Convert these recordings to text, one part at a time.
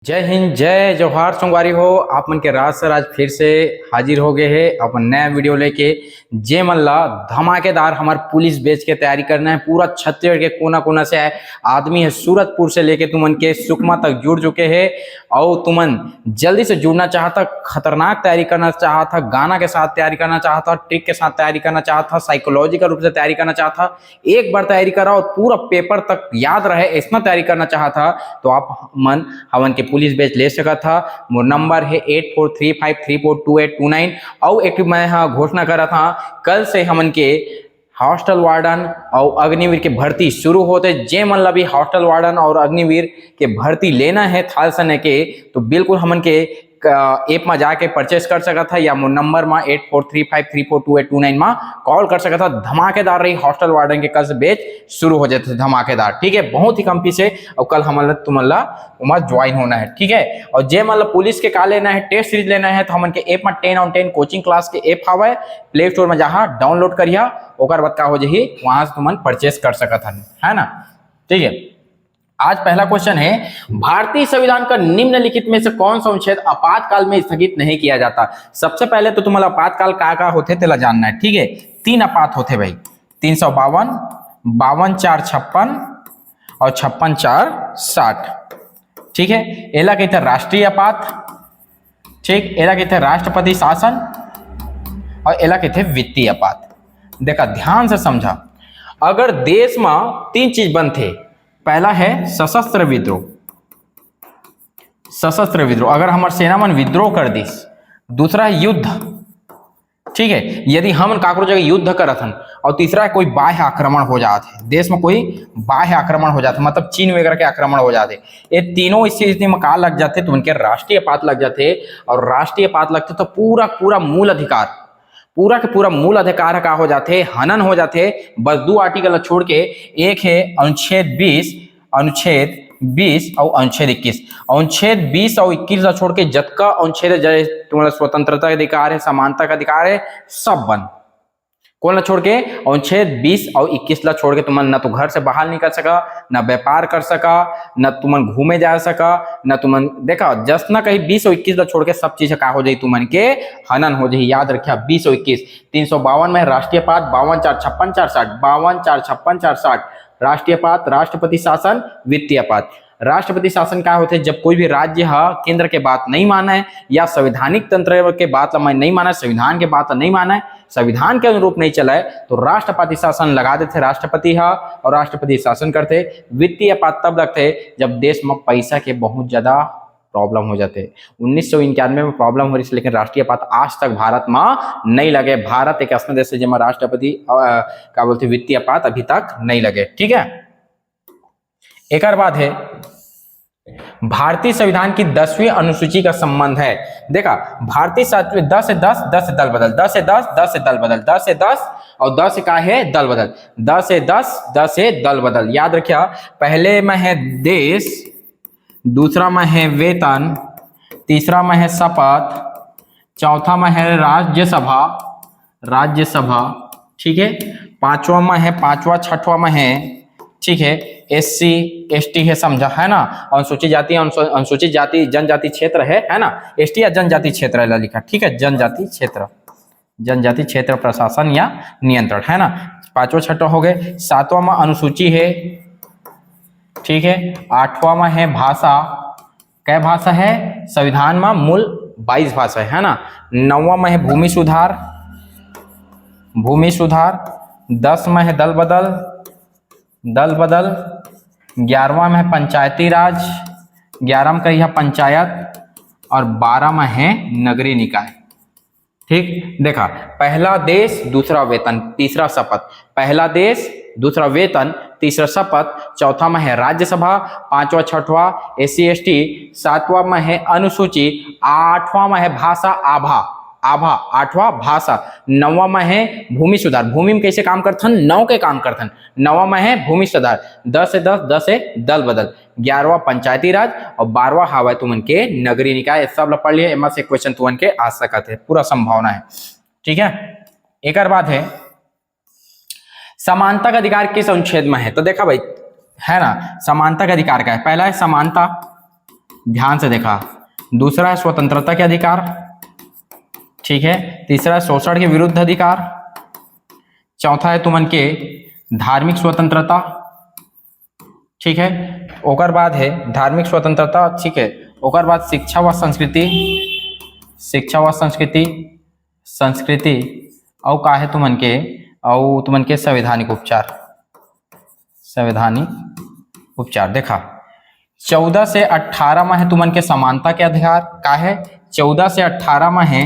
जय हिंद जय जवाहर संगवारी हो। आप मन के राज सर आज फिर से हाजिर हो गए हैं अपन नया वीडियो लेके। जे मन ला धमाकेदार हमार पुलिस बेच के तैयारी करना है। पूरा छत्तीसगढ़ के कोना कोना से आदमी है, सूरतपुर से लेके तुमन के सुकमा तक जुड़ चुके हैं। और तुमन जल्दी से जुड़ना चाहता, खतरनाक तैयारी करना चाहता, गाना के साथ तैयारी करना चाहता, ट्रिक के साथ तैयारी करना चाहता, साइकोलॉजिकल रूप से तैयारी करना चाहता, एक बार तैयारी करा और पूरा पेपर तक याद रहे ऐसा तैयारी करना चाहता तो आप मन हवन के पुलिस बेच ले सका था। मोर नंबर है 8435342829। और एक मैं घोषणा करा था कल से हमन के हॉस्टल वार्डन और अग्निवीर के भर्ती शुरू होते। जे मन ला भी हॉस्टल वार्डन और अग्निवीर के भर्ती लेना है थाल सने के तो बिल्कुल हमन के ऐप में जाके परचेस कर सका था या मोर नंबर में 8435342829 में कॉल कर सका था। धमाकेदार रही हॉस्टल वार्डन के कल से बेच शुरू हो जाते धमाकेदार। ठीक है, बहुत ही कम फीस है और कल हमारा तुमला उमा ज्वाइन होना है। ठीक है, और जे मतलब पुलिस के का लेना है, टेस्ट सीरीज लेना है तो हमन के ऐप में 10 कोचिंग क्लास के ऐप हवा प्ले स्टोर में जहाँ डाउनलोड करिया ओकर बाद का हो जाही वहां से तुमन परचेस कर सकत है ना। ठीक है, आज पहला क्वेश्चन है भारतीय संविधान का निम्नलिखित में से कौन सा अनुच्छेद आपातकाल में स्थगित नहीं किया जाता। सबसे पहले तो तुम्हारा आपातकाल का होते तेला जानना है। ठीक है, 3 आपात होते भाई, 352, 52(4) 56 और 56(4) 60। ठीक है, एला कहते राष्ट्रीय आपात, ठीक, एला कहते राष्ट्रपति शासन और एला कहते वित्तीय आपात। देखा ध्यान से समझा, अगर देश में 3 चीज बनते, पहला है सशस्त्र विद्रोह, सशस्त्र विद्रोह अगर हमारे सेना मन विद्रोह कर दी। दूसरा है युद्ध, ठीक है, यदि हम काकरो जगह युद्ध करत हन। और तीसरा है कोई बाह्य आक्रमण हो जाते, देश में कोई बाह्य आक्रमण हो जाते, मतलब चीन वगैरह के आक्रमण हो जाते। ये तीनों स्थिति में का लग जाते तो उनके राष्ट्रीय आपात लग जाते। और राष्ट्रीय आपात लगते तो पूरा पूरा मूल अधिकार, पूरा के पूरा मूल अधिकार का हो जाते, हनन हो जाते। बस 2 आर्टिकल छोड़ के, एक है अनुच्छेद 20 और अनुच्छेद 21। अनुच्छेद 20 और 21 ला छोड़ के जतका अनुच्छेद तुम्हारा स्वतंत्रता का अधिकार है, समानता का अधिकार है, सब बंद। कौन ला छोड़ के? अनुच्छेद 20 और 21 ला छोड़ के तुम न तो घर से बाहर निकल सका, न व्यापार कर सका, न तुमन घूमे जा सका, न तुमन देखा जस्ट ना कहीं 20 और 21 ला छोड़ के सब चीज का हो जाए तुमन के हनन हो जाए। याद रखिया 20 और 21। 352 में राष्ट्रीय आपात 52(4) 56(4) 60, 52(4) 56(4) 60 राष्ट्रीय आपात, राष्ट्रपति शासन, वित्तीय आपात। राष्ट्रपति शासन क्या होते? जब कोई भी राज्य केंद्र के बात नहीं माना है या संवैधानिक तंत्र के बात नहीं माना है, संविधान के बात नहीं माना है, संविधान के अनुरूप नहीं चला है तो राष्ट्रपति शासन लगा देते राष्ट्रपति और राष्ट्रपति शासन करते। वित्तीय आपात तब लगते जब देश में पैसा के बहुत ज्यादा प्रॉब्लम हो जाते। 1991 में प्रॉब्लम हो रही थी, लेकिन राष्ट्रीय आपात आज तक भारत में नहीं लगे। भारत एक ऐसा देश है जिसमें राष्ट्रपति क्या बोलते वित्तीय आपात अभी तक नहीं लगे। ठीक है, एक और बात है भारतीय संविधान की 10वीं अनुसूची का संबंध है। देखा भारतीय 10 से 10, 10 से दल बदल, 10 से 10, 10 से दल बदल, 10 से 10 और 10 से का है दल बदल, 10 से 10, 10 से दल बदल। याद रखिया, पहले में है देश, दूसरा में है वेतन, तीसरा में है शपथ, चौथा में है राज्यसभा, राज्यसभा, ठीक है, पांचवा में है, पांचवा छठवा में है, ठीक है, SC ST है, समझा है ना। अनुसूचित जाति, अनुसूचित जाति जनजाति क्षेत्र है ना, ST या जनजाति क्षेत्र है लिखा। ठीक है, जनजाति क्षेत्र, जनजाति क्षेत्र प्रशासन या नियंत्रण है ना। पांचवा छठवा हो गए। सातवां में अनुसूची है, ठीक है। आठवां में है भाषा, क्या भाषा है? संविधान में मूल 22 भाषा है ना। नौवां में है भूमि सुधार, भूमि सुधार। 10 में है दल बदल, दल बदल। 11वां में है पंचायती राज, 11 में कही है पंचायत और 12 में है नगरीय निकाय। ठीक, देखा पहला देश, दूसरा वेतन, तीसरा शपथ। पहला देश, दूसरा वेतन, तीसरा शपथ, चौथा में है राज्यसभा, पांचवा छठवा SC ST, सातवां में है अनुसूची, आठवां में है भाषा आभा, आभा आठवां भाषा। नौवां में है भूमि सुधार, भूमि में कैसे काम करथन? नौ के काम करथन। नौवां में है भूमि सुधार। 10 से 10, 10 से दल बदल। 11वां पंचायती राज और 12वां हवा तुमन के नगरीय निकाय। सब पढ़ लिए, एम से क्वेश्चन तुमन के आ सकते हैं, पूरा संभावना है। ठीक है, एक और बात है समानता का अधिकार किस अनुच्छेद में है? तो देखा भाई है ना, समानता का अधिकार का है। पहला है समानता, ध्यान से देखा। दूसरा है स्वतंत्रता के अधिकार, ठीक है। तीसरा है शोषण के विरुद्ध अधिकार। चौथा है तुमन के धार्मिक स्वतंत्रता, ठीक है। ओकर बाद है धार्मिक स्वतंत्रता, ठीक है। ओकर बाद शिक्षा व संस्कृति, शिक्षा व संस्कृति, संस्कृति और का है तुमन के संवैधानिक उपचार, संवैधानिक उपचार। देखा 14 से 18 में है तुमन के समानता के अधिकार, का है 14 से 18 में है,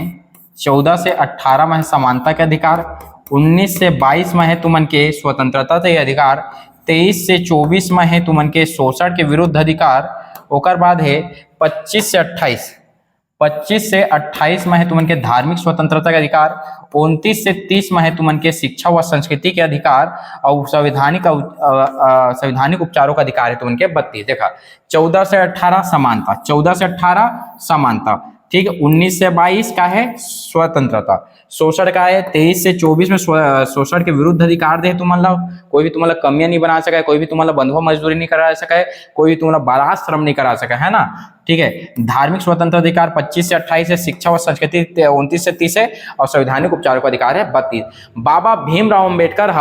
14 से 18 में है समानता के अधिकार। 19 से 22 में है तुमन के स्वतंत्रता के अधिकार। 23 से 24 में है तुमन के शोषण के विरुद्ध अधिकार। ओकर बाद है 25 से 28, 25 से 28 में है तुमन के धार्मिक स्वतंत्रता के अधिकार। 29 से 30 में है तुमन के शिक्षा व संस्कृति के अधिकार। और संवैधानिक उपचारों का अधिकार है तुमन के 32। देखा 14 से 18 समानता, 14 से 18 समानता, ठीक है। 19 से 22 का है स्वतंत्रता। शोषण का है 23 से 24 में शोषण के विरुद्ध अधिकार दे तुम्हारा, कोई भी तुम्हारा कमियां नहीं बना सका है, कोई भी तुम्हारा बंधुआ मजदूरी नहीं करा सका है, कोई भी तुम्हारा बारात श्रम नहीं करा सका है ना, ठीक है। धार्मिक स्वतंत्र अधिकार 25 से 28 है, शिक्षा व संस्कृति 29 से 30 है और संवैधानिक उपचारों का अधिकार है 32। बाबा भीमराव अंबेडकर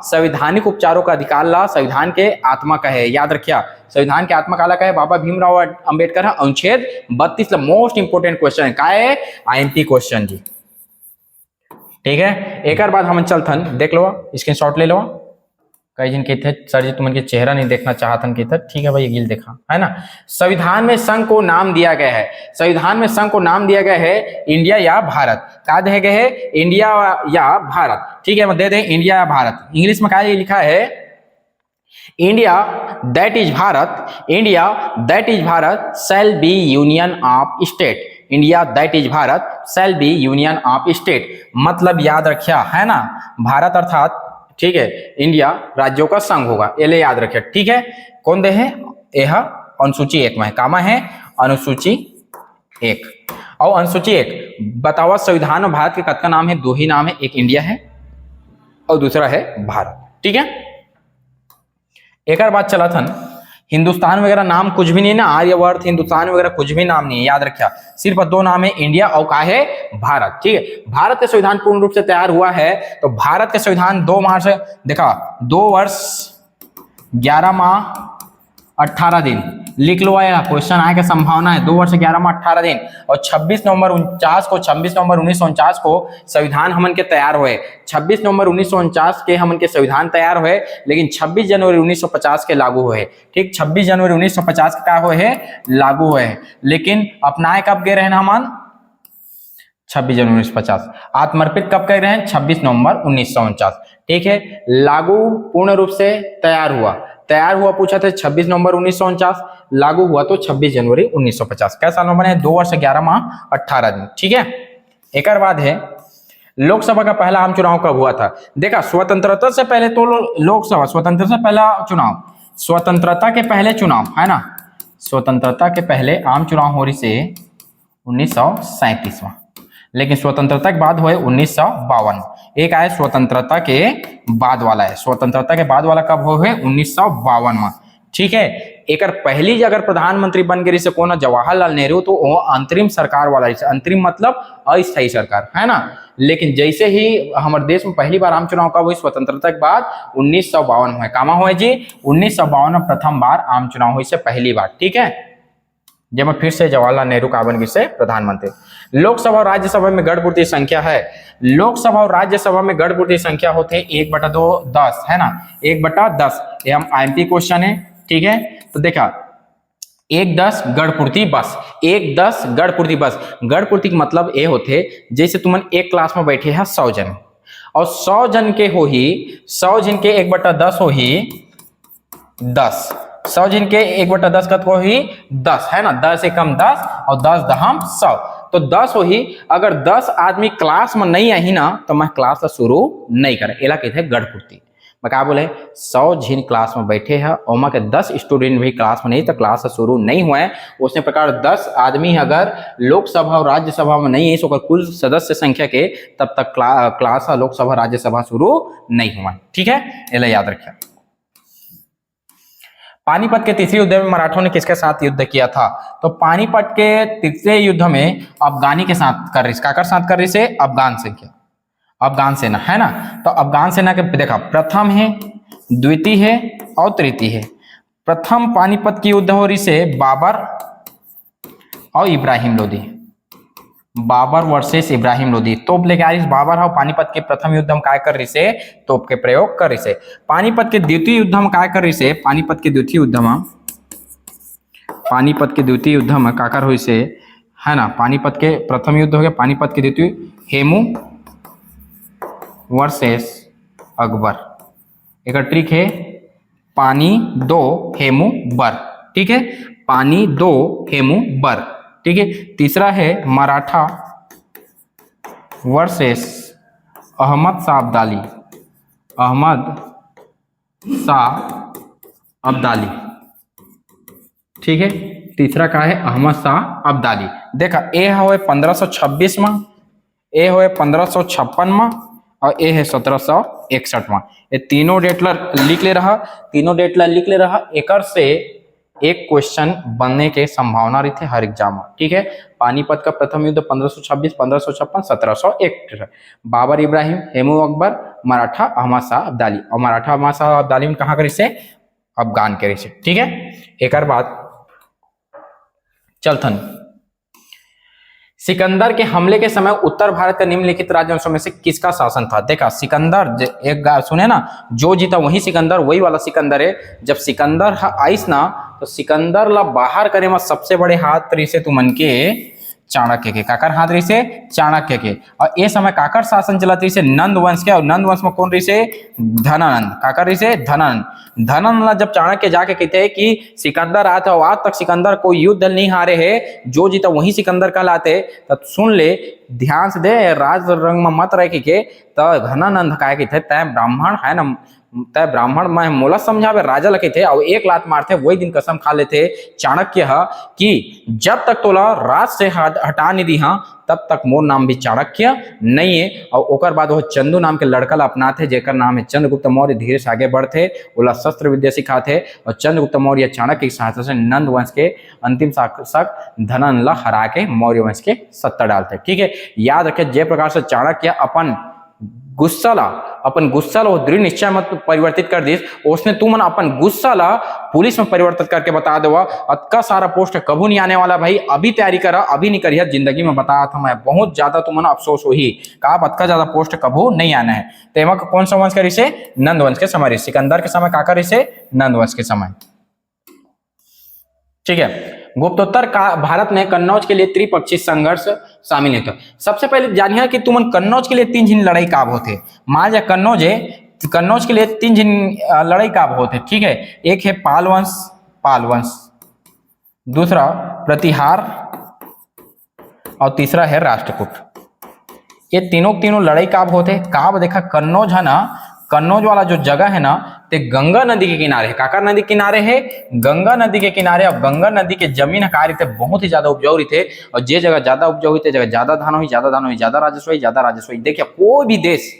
संवैधानिक उपचारों का अधिकार ला संविधान के आत्मा का है, याद रखिया संविधान के आत्मा काला का है बाबा भीमराव अंबेडकर अनुच्छेद 32 मोस्ट इंपोर्टेंट क्वेश्चन है, का है आईएमपी क्वेश्चन जी, ठीक है। एक बाद हम चलथन देख लो, स्क्रीनशॉट ले लो। कई जन कहते सर जी तुम इनके चेहरा नहीं देखना चाहतन कहते, ठीक है भाई गिल देखा है ना। संविधान में संघ को नाम दिया गया है, संविधान में संघ को नाम दिया गया है इंडिया या भारत, का दिया गया है इंडिया या भारत, ठीक है। मैं दे दें इंडिया या भारत। इंग्लिश में क्या लिखा है India that is Bharat, India that is Bharat shall be union of state, India that is Bharat shall be union of state. मतलब याद रखिया है ना, भारत अर्थात, ठीक है, इंडिया राज्यों का संघ होगा, ये याद रखिए, ठीक है। कौन दे है यह अनुसूची 1 में है, कामा है अनुसूची 1। और अनुसूची 1 बतावा संविधान में भारत के कतका नाम है, 2 ही नाम है, एक इंडिया है और दूसरा है भारत, ठीक है। एक और बात चला था, हिंदुस्तान वगैरह नाम कुछ भी नहीं है ना, आर्यवर्त हिंदुस्तान वगैरह कुछ भी नाम नहीं है, याद रखिया सिर्फ 2 नाम है इंडिया और का है भारत, ठीक है। भारत का संविधान पूर्ण रूप से तैयार हुआ है तो भारत का संविधान 2 मार्च देखा 2 वर्ष 11 माह 18 दिन लिख लो, आएगा क्वेश्चन आए का संभावना है 2 वर्ष 11 माह 18 दिन। और 26 नवंबर 1949 को संविधान हमन के तैयार हुए, 26 नवंबर 1949 के हमन के संविधान तैयार हुए, लेकिन 26 जनवरी 1950 के लागू हुए, ठीक। 26 जनवरी 1950 के क्या हुए है लागू हुए, लेकिन अपनाए कब गए रहे हमन 26 जनवरी 1950। आत्मर्पित कब कर रहे हैं 26 नवंबर 1949, ठीक है। लागू पूर्ण रूप से तैयार हुआ पूछा था 26 नवंबर 1949, लागू हुआ तो 26 जनवरी 1950। कैसा साल में बने 2 वर्ष 11 माह 18 दिन, ठीक है। एक बाद है लोकसभा का पहला आम चुनाव कब हुआ था। देखा स्वतंत्रता से पहले तो लोकसभा, स्वतंत्रता से पहला चुनाव, स्वतंत्रता के पहले चुनाव है ना, स्वतंत्रता के पहले आम चुनाव हो रही से 1937 में, लेकिन स्वतंत्रता के बाद हुए 1952। एक आए स्वतंत्रता के बाद वाला है, स्वतंत्रता के बाद वाला कब हुए 1952 में, ठीक है। एक पहली अगर प्रधानमंत्री बन गई से कौन जवाहरलाल नेहरू, तो वो अंतरिम सरकार वाला, अंतरिम मतलब अस्थायी सरकार है ना। लेकिन जैसे ही हमारे देश में पहली बार आम चुनाव कब हुई स्वतंत्रता के बाद 1952 में, कामा हुए जी 1952 में प्रथम बार आम चुनाव हुई से पहली बार, ठीक है। जब फिर से जवाहरलाल नेहरू का बन गए से प्रधानमंत्री। लोकसभा और राज्यसभा में गणपूर्ति संख्या है, लोकसभा और राज्यसभा में गणपूर्ति संख्या होते हैं 1/2 10 है ना, 1/10। ये हम आईएमपी क्वेश्चन है, ठीक है। तो देखा 1/10 गणपूर्ति बस, 1/10 गणपूर्ति बस। गणपूर्ति का मतलब ये होते जैसे तुम एक क्लास में बैठे हैं 100 जन और 100 जन के हो ही 100 जन के 1/10 हो ही 10, 100 जन के 1/10 का हो ही 10 है ना, 10 एकम 10 और 10 दहम 100, तो 10 हो ही। अगर 10 आदमी क्लास में नहीं आई ना तो मैं क्लास शुरू नहीं करे, एला कहते हैं गणपूर्ति। मैं क्या बोले 100 जन क्लास में बैठे हैं और मैं के 10 स्टूडेंट भी क्लास में नहीं तो क्लास शुरू नहीं हुए, उसी प्रकार 10 आदमी अगर लोकसभा और राज्यसभा में नहीं है तो कुल सदस्य संख्या के तब तक क्लास लोकसभा राज्यसभा शुरू नहीं हुआ, ठीक है, ये याद रखिए। पानीपत के तीसरे युद्ध में मराठों ने किसके साथ युद्ध किया था? तो पानीपत के तीसरे युद्ध में अफगानी के साथ कर रही, काकर साथ कर रही से? अफगान से किया, अफगान सेना है ना। तो अफगान सेना के देखा प्रथम है, द्वितीय है और तृतीय है। प्रथम पानीपत की युद्ध हो रही से बाबर और इब्राहिम लोदी, बाबर वर्सेस इब्राहिम लोदी। तोप लेके आ रही बाबर और पानीपत के प्रथम युद्ध में काय कर रही से? तोप के प्रयोग कर रही से। पानीपत के द्वितीय युद्ध में काय कर रही से? पानीपत के द्वितीय युद्ध में, पानीपत के द्वितीय युद्ध में काकर हुई से है ना। पानीपत के प्रथम युद्ध हो गया, पानीपत के द्वितीय हेमू वर्सेस अकबर। एक ट्रिक है पानी दो हेमू बर, ठीक है, पानी दो हेमू बर, ठीक है। तीसरा है मराठा वर्सेस अहमद शाह अब्दाली, अहमद शाह अब्दाली, ठीक है। तीसरा का है अहमद शाह अब्दाली। देखा ए हुए 1526 में, ए हुए 1556 में और ए है 1761 में। ये तीनों डेट लिख ले रहा, तीनों डेट लिख ले रहा। एक से एक क्वेश्चन बनने के संभावना रही थे हर एग्जाम में, ठीक है। पानीपत का प्रथम युद्ध 1526, 1556, 1701। बाबर इब्राहिम, हेमू अकबर, मराठा अहमद शाह अब्दाली। और मराठा अहमद शाह अब्दाली में कहाँ करी से? अफगान करे से, ठीक है। एक बात चलथन, सिकंदर के हमले के समय उत्तर भारत के निम्नलिखित राज्यों में से किसका शासन था? देखा सिकंदर एक सुने ना, जो जीता वही सिकंदर, वही वाला सिकंदर है। जब सिकंदर आइस ना तो सिकंदर ला बाहर करे में सबसे बड़े हाथ रही से तुमन के चाणक्य के, काकर हाथ रही से? चाणक्य के। और ये समय काकर शासन चलत रही से? नंद वंश के। और नंद वंश में कौन रही से? धनानंद। काकर रही से? धनानंद। धनानंद जब चाणक्य जाके कहते हैं कि सिकंदर आते और आज तक सिकंदर कोई युद्ध नहीं हारे है, जो जीता वही सिकंदर कहलाते, तब सुन ले, ध्यान से दे, राज रंग में मत रह के तो धनानंद का कहते तय ब्राह्मण है ना, तय ब्राह्मण मैं मोला समझावे राजा लगे थे और एक लात मारते, वही दिन कसम खा लेते चाणक्य कि जब तक तोला राज से हटा नहीं दी तब तक मोर नाम भी चाणक्य नहीं है। और ओकर बाद वो चंदू नाम के लड़का अपनाते जेकर नाम है चंद्रगुप्त मौर्य। धीरे से आगे बढ़ते, ओला शस्त्र विद्या सिखाते और चंद्रगुप्त मौर्य चाणक्य की सहायता से नंद वंश के अंतिम शासक धनानंद ला हरा के मौर्य वंश के सत्ता डालते, ठीक है। याद रखे जे प्रकार से चाणक्य अपन गुस्सा ला दृढ़ निश्चय मत परिवर्तित कर दी, उसने तुम अपन गुस्सा ला पुलिस में परिवर्तित करके बता देवा अतका सारा पोस्ट कभू नहीं आने वाला भाई, अभी तैयारी करा, अभी नहीं करिए, जिंदगी में बताया था मैं, बहुत ज्यादा तुमने अफसोस हुई का अतका ज्यादा पोस्ट कभू नहीं आना है। तो कौन सा वंश का रिसे? नंद वंश के समय। सिकंदर के समय काका रिसे? नंद वंश के समय, ठीक है। गुप्तोत्तर का भारत में कन्नौज के लिए त्रिपक्षीय संघर्ष शामिल है। तो सबसे पहले जानिए कि तुमन कन्नौज के लिए 3 झिन लड़ाई काब होते। मान जा कन्नौज है, कन्नौज के लिए 3 झिन लड़ाई काब होते, ठीक है। एक है पाल वंश, दूसरा प्रतिहार और तीसरा है राष्ट्रकूट। ये तीनों लड़ाई काब होते। काब देखा कन्नौज है ना, कन्नौज वाला जो जगह है ना ते गंगा नदी के किनारे है। काका नदी के किनारे है? गंगा नदी के किनारे। अब गंगा नदी के जमीन कार्य थे बहुत ही ज्यादा उपजाऊ रही थे, और जे जगह ज्यादा उपजाऊ हुई थे जगह ज्यादा धान हुई, ज्यादा धान हुई ज्यादा राजस्व हुई, ज्यादा राजस्व हुई। देखिए कोई भी देश,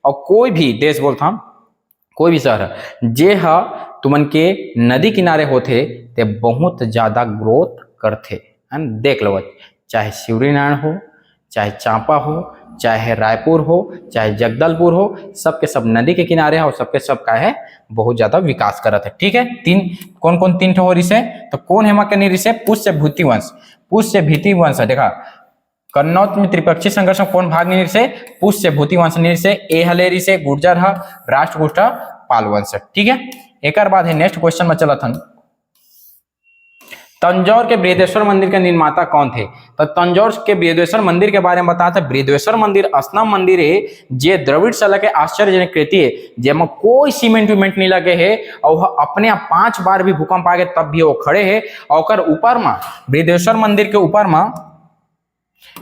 और कोई भी देश बोलता हम, कोई भी शहर जे हा तुमन के नदी किनारे होते ते बहुत ज्यादा ग्रोथ करते है। देख लो, चाहे शिवरी नारायण हो, चाहे चांपा हो, चाहे रायपुर हो, चाहे जगदलपुर हो, सबके सब नदी के किनारे है और सबके सब का है बहुत ज्यादा विकास करत है, ठीक है। कौन 3 हो रिसे? तो कौन है मकनी रिसे? पुष्य भूति वंश, पुष्य भीति वंश। देखा कन्नौज में त्रिपक्षीय संघर्ष में कौन भाग नहीं रिसे? पुष्य भूति वंश नहीं रिसे। ए हले रिसे गुर्जर है, राष्ट्रकूट पाल वंश, ठीक है। एक बाद है नेक्स्ट क्वेश्चन में चला था, तंजौर के बृहदेश्वर मंदिर के निर्माता कौन थे? तो तंजौर के बृहदेश्वर मंदिर के बारे में बताते। बृहदेश्वर मंदिर असना मंदिर है जे द्रविड़ शैली के आश्चर्यजनक कृति है, जेमा कोई सीमेंट विमेंट नहीं लगे है और अपने आप 5 बार भी भूकंप आ गए तब भी वो खड़े है। और ऊपर में बृहदेश्वर मंदिर के ऊपर में,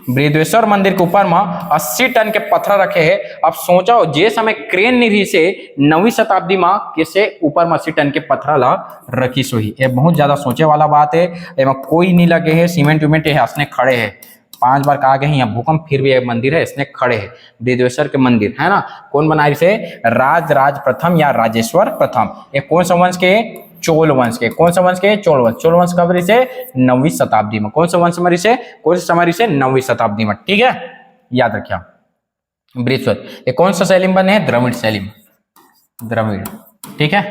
बृहदेश्वर मंदिर के ऊपर में 80 टन के पत्थर रखे हैं। अब सोचो जे समय क्रेन नहीं रही से 9वीं शताब्दी में कैसे ऊपर में 80 टन के पत्थर ला रखी सोही। ये बहुत ज्यादा सोचे वाला बात है। एमा कोई नहीं लगे है, सीमेंट विमेंट है, हंसने खड़े है, 5 बार कहा गया है यहाँ भूकंप, फिर भी एक मंदिर है इसमें खड़े है, बृहदेश्वर के मंदिर है ना। कौन बनाए इसे? राज प्रथम या राजेश्वर प्रथम। ये कौन सा वंश के? चोल वंश के। कौन सा वंश के? चोल वंश। चोल वंश कब इसे? 9वीं शताब्दी में। कौन सा वंश में इसे? कौन सा समय इसे? 9वीं शताब्दी में। ठीक है, याद रखिए। बृहस्पति ये कौन सा शैली में बने हैं? द्रविड़ शैली में, द्रविड़। ठीक है,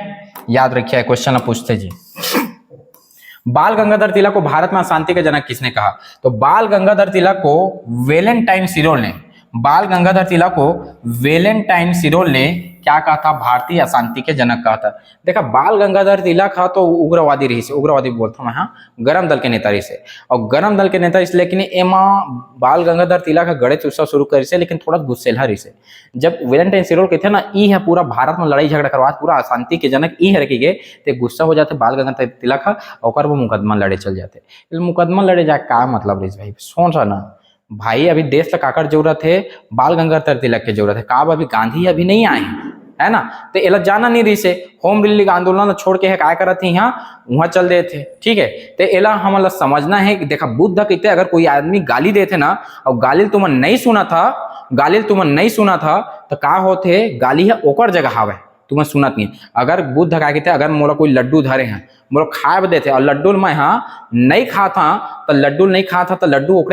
याद रखिए, क्वेश्चन पूछते जी। बाल गंगाधर तिलक को भारत में शांति के जनक किसने कहा? तो बाल गंगाधर तिलक को वेलेंटाइन सिरोल ने, बाल गंगाधर तिलक को वेलेंटाइन सिरोल ने क्या कहा था? भारतीय अशांति के जनक कहा था। देखा, बाल गंगाधर तिलक हा तो उग्रवादी रही से, उग्रवादी बोलता हूँ मैं, हाँ, गरम दल के नेता रही से, और गरम दल के नेता इस लेकिन एमा बाल गंगाधर तिलक गणित उत्सव शुरू करी से, लेकिन थोड़ा गुस्सेलहा रही से। जब वेलेंटाइन सिरोल कहते हैं ना, ई है पूरा भारत में लड़ाई झगड़ा करवा, पूरा अशांति के जनक ई है रखी गए, तो गुस्सा हो जाते बाल गंगाधर तिलक हा, और वो मुकदमा लड़े चल जाते। मुकदमा लड़े जाए का मतलब रही भाई? सोच रहा ना भाई, अभी देश का काकर जरूरत है? बाल गंगाधर तिलक की जरूरत है। का अभी गांधी अभी नहीं आए हैं, है ना, तो एला जाना नहीं रही से, होम दिल्ली का आंदोलन छोड़ के है काय करत थी यहाँ वहां चल रहे थे। ठीक है, तो एला हमला समझना है कि देखा, बुद्ध कहते अगर कोई आदमी गाली देते ना, और गाली तुम नहीं सुना था, गाली तुम नहीं सुना था, तो का होते? गाली है ओकर जगह हवे, तुम्हें सुनत नहीं। अगर बुद्ध का कहते अगर मोला कोई लड्डू धरे हैं, मोला खाए देते, और लड्डू मैं हाँ नहीं खाता, तो लड्डू नहीं खाता, तो लड्डू ओकरे